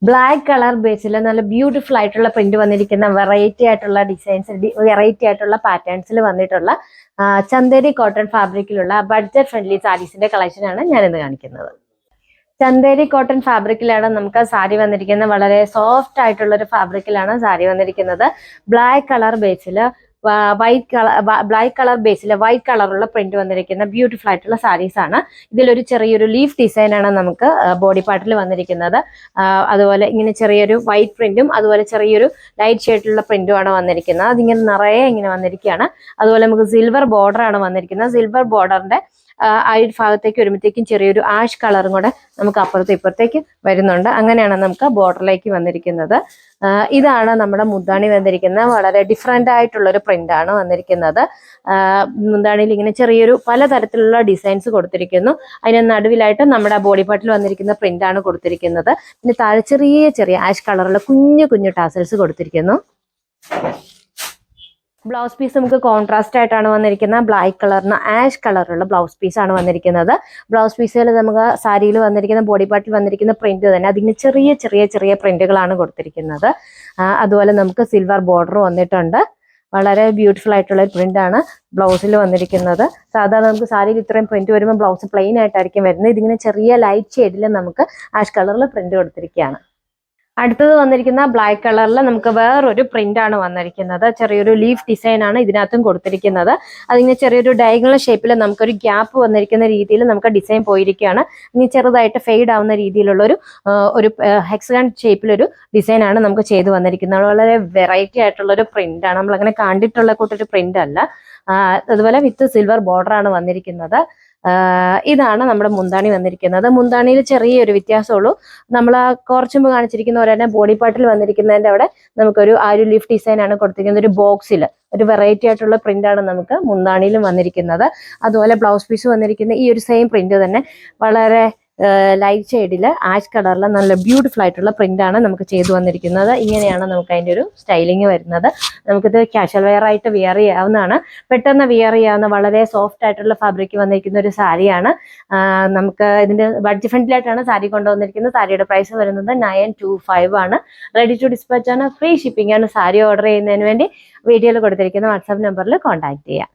Black colour ബേസിൽ നല്ല beautiful ആയിട്ടുള്ള print വന്നിരിക്കുന്ന വെറൈറ്റി ആയിട്ടുള്ള ഡിസൈൻസ്, വെറൈറ്റി ആയിട്ടുള്ള പാറ്റേൺസിൽ വന്നിട്ടുള്ള ചന്ദേരി കോട്ടൺ ഫാബ്രിക്കിലുള്ള ബഡ്ജറ്റ് ഫ്രണ്ട്ലി സാരീസിന്റെ കളക്ഷനാണ് ഞാനിന്ന് കാണിക്കുന്നത്. ചന്ദേരി കോട്ടൺ ഫാബ്രിക്കിലാണ് നമുക്ക് സാരി വന്നിരിക്കുന്നത്. വളരെ സോഫ്റ്റ് ആയിട്ടുള്ള ഒരു ഫാബ്രിക്കിലാണ് സാരി വന്നിരിക്കുന്നത്. ബ്ലാക്ക് കളർ ബേസിൽ ബ്ലാക്ക് കളർ ബേസിൽ വൈറ്റ് കളറുള്ള പ്രിന്റ് വന്നിരിക്കുന്ന ബ്യൂട്ടിഫുൾ ആയിട്ടുള്ള സാരീസ് ആണ്. ഇതിലൊരു ചെറിയൊരു ലീഫ് ഡിസൈൻ ആണ് നമുക്ക് ബോഡി പാർട്ടിൽ വന്നിരിക്കുന്നത്. അതുപോലെ ഇങ്ങനെ ചെറിയൊരു വൈറ്റ് പ്രിന്റും അതുപോലെ ചെറിയൊരു ലൈറ്റ് ഷെയ്ഡിലുള്ള പ്രിന്റും ആണ് വന്നിരിക്കുന്നത്. അതിങ്ങനെ നിറയെ ഇങ്ങനെ വന്നിരിക്കുകയാണ്. അതുപോലെ നമുക്ക് സിൽവർ ബോർഡർ ആണ് വന്നിരിക്കുന്നത്. സിൽവർ ബോർഡറിന്റെ ആ ഒരു ഭാഗത്തേക്ക് വരുമ്പോഴത്തേക്കും ചെറിയൊരു ആഷ് കളറും കൂടെ നമുക്ക് അപ്പുറത്ത് ഇപ്പുറത്തേക്ക് വരുന്നുണ്ട്. അങ്ങനെയാണ് നമുക്ക് ബോർഡറിലേക്ക് വന്നിരിക്കുന്നത്. ഇതാണ് നമ്മുടെ മുന്താണി വന്നിരിക്കുന്നത്. വളരെ ഡിഫറെന്റ് ആയിട്ടുള്ള ഒരു പ്രിന്റ് ആണ് വന്നിരിക്കുന്നത്. മുന്താണിയിൽ ഇങ്ങനെ ചെറിയൊരു പലതരത്തിലുള്ള ഡിസൈൻസ് കൊടുത്തിരിക്കുന്നു. അതിന് നടുവിലായിട്ട് നമ്മുടെ ബോഡി പാർട്ടിൽ വന്നിരിക്കുന്ന പ്രിന്റ് ആണ് കൊടുത്തിരിക്കുന്നത്. പിന്നെ താഴെ ചെറിയ ചെറിയ ആഷ് കളറുള്ള കുഞ്ഞു കുഞ്ഞു ടാസൽസ് കൊടുത്തിരിക്കുന്നു. ബ്ലൗസ് പീസ് നമുക്ക് കോൺട്രാസ്റ്റ് ആയിട്ടാണ് വന്നിരിക്കുന്നത്. ബ്ലാക്ക് കളറിന് ആഷ് കളറുള്ള ബ്ലൗസ് പീസ് ആണ് വന്നിരിക്കുന്നത്. ബ്ലൗസ് പീസുകൾ നമുക്ക് സാരിയിൽ വന്നിരിക്കുന്ന ബോഡി പാർട്ടിൽ വന്നിരിക്കുന്ന പ്രിന്റ് തന്നെ അതിന് ചെറിയ ചെറിയ ചെറിയ പ്രിന്റുകളാണ് കൊടുത്തിരിക്കുന്നത്. അതുപോലെ നമുക്ക് സിൽവർ ബോർഡർ വന്നിട്ടുണ്ട്. വളരെ ബ്യൂട്ടിഫുൾ ആയിട്ടുള്ള ഒരു പ്രിന്റ് ആണ് ബ്ലൗസിൽ വന്നിരിക്കുന്നത്. സാധാരണ നമുക്ക് സാരിയിൽ ഇത്രയും പ്രിന്റ് വരുമ്പോൾ ബ്ലൗസ് പ്ലെയിൻ ആയിട്ടായിരിക്കും വരുന്നത്. ഇതിങ്ങനെ ചെറിയ ലൈറ്റ് ഷെയ്ഡിൽ നമുക്ക് ആഷ് കളറിൽ പ്രിന്റ് കൊടുത്തിരിക്കുകയാണ്. അടുത്തത് വന്നിരിക്കുന്ന ബ്ലാക്ക് കളറിൽ നമുക്ക് വേറൊരു പ്രിന്റ് ആണ് വന്നിരിക്കുന്നത്. ചെറിയൊരു ലീഫ് ഡിസൈൻ ആണ് ഇതിനകത്തും കൊടുത്തിരിക്കുന്നത്. അതിങ്ങനെ ചെറിയൊരു ഡയഗണൽ ഷേപ്പിൽ നമുക്കൊരു ഗ്യാപ്പ് വന്നിരിക്കുന്ന രീതിയിൽ നമുക്ക് ഡിസൈൻ പോയിരിക്കുകയാണ്. ഇനി ചെറുതായിട്ട് ഫെയ്ഡ് ആവുന്ന രീതിയിലുള്ള ഒരു ഹെക്സഗൺ ഷേപ്പിലൊരു ഡിസൈൻ ആണ് നമുക്ക് ചെയ്തു വന്നിരിക്കുന്നത്. വളരെ വെറൈറ്റി ആയിട്ടുള്ള ഒരു പ്രിന്റ് ആണ്. നമ്മൾ അങ്ങനെ കണ്ടിട്ടുള്ള കൂട്ടൊരു പ്രിന്റ് അല്ല. അതുപോലെ വിത്ത് സിൽവർ ബോർഡർ ആണ് വന്നിരിക്കുന്നത്. ഇതാണ് നമ്മുടെ മുന്താണി വന്നിരിക്കുന്നത്. മുന്താണിയിൽ ചെറിയൊരു വ്യത്യാസമുള്ളൂ. നമ്മൾ കുറച്ച് മുമ്പ് കാണിച്ചിരിക്കുന്ന പോലെ തന്നെ ബോഡി പാർട്ടിൽ വന്നിരിക്കുന്നതിന്റെ അവിടെ നമുക്കൊരു ആ ഒരു ലീഫ് ഡിസൈൻ ആണ് കൊടുത്തിരിക്കുന്നത്. ഒരു ബോക്സിൽ ഒരു വെറൈറ്റി ആയിട്ടുള്ള പ്രിന്റ് ആണ് നമുക്ക് മുന്താണിയിലും വന്നിരിക്കുന്നത്. അതുപോലെ ബ്ലൗസ് പീസ് വന്നിരിക്കുന്ന ഈ ഒരു സെയിം പ്രിന്റ് തന്നെ വളരെ ലൈറ്റ് ഷെയ്ഡിൽ ആഷ് കളറിൽ നല്ല ബ്യൂട്ടിഫുൾ ആയിട്ടുള്ള പ്രിന്റ് ആണ് നമുക്ക് ചെയ്തു വന്നിരിക്കുന്നത്. ഇങ്ങനെയാണ് നമുക്ക് അതിൻ്റെ ഒരു സ്റ്റൈലിംഗ് വരുന്നത്. നമുക്കിത് കാഷ്വൽ വെയർ ആയിട്ട് വിയർ ചെയ്യാവുന്നതാണ്. പെട്ടെന്ന് വിയർ ചെയ്യാവുന്ന വളരെ സോഫ്റ്റ് ആയിട്ടുള്ള ഫാബ്രിക് വന്നിരിക്കുന്ന ഒരു സാരിയാണ്. നമുക്ക് ഇതിന്റെ ബഡ്ജറ്റ് ഫ്രണ്ട്ലിയായിട്ടാണ് സാരി കൊണ്ടുവന്നിരിക്കുന്നത്. സാരിയുടെ പ്രൈസ് വരുന്നത് 925 ആണ്. റെഡി ടു ഡിസ്പാച്ച് ആണ്. ഫ്രീ ഷിപ്പിംഗ് ആണ്. സാരി ഓർഡർ ചെയ്യുന്നതിന് വേണ്ടി വീഡിയോയിൽ കൊടുത്തിരിക്കുന്ന വാട്സാപ്പ് നമ്പറിൽ കോൺടാക്ട് ചെയ്യാം.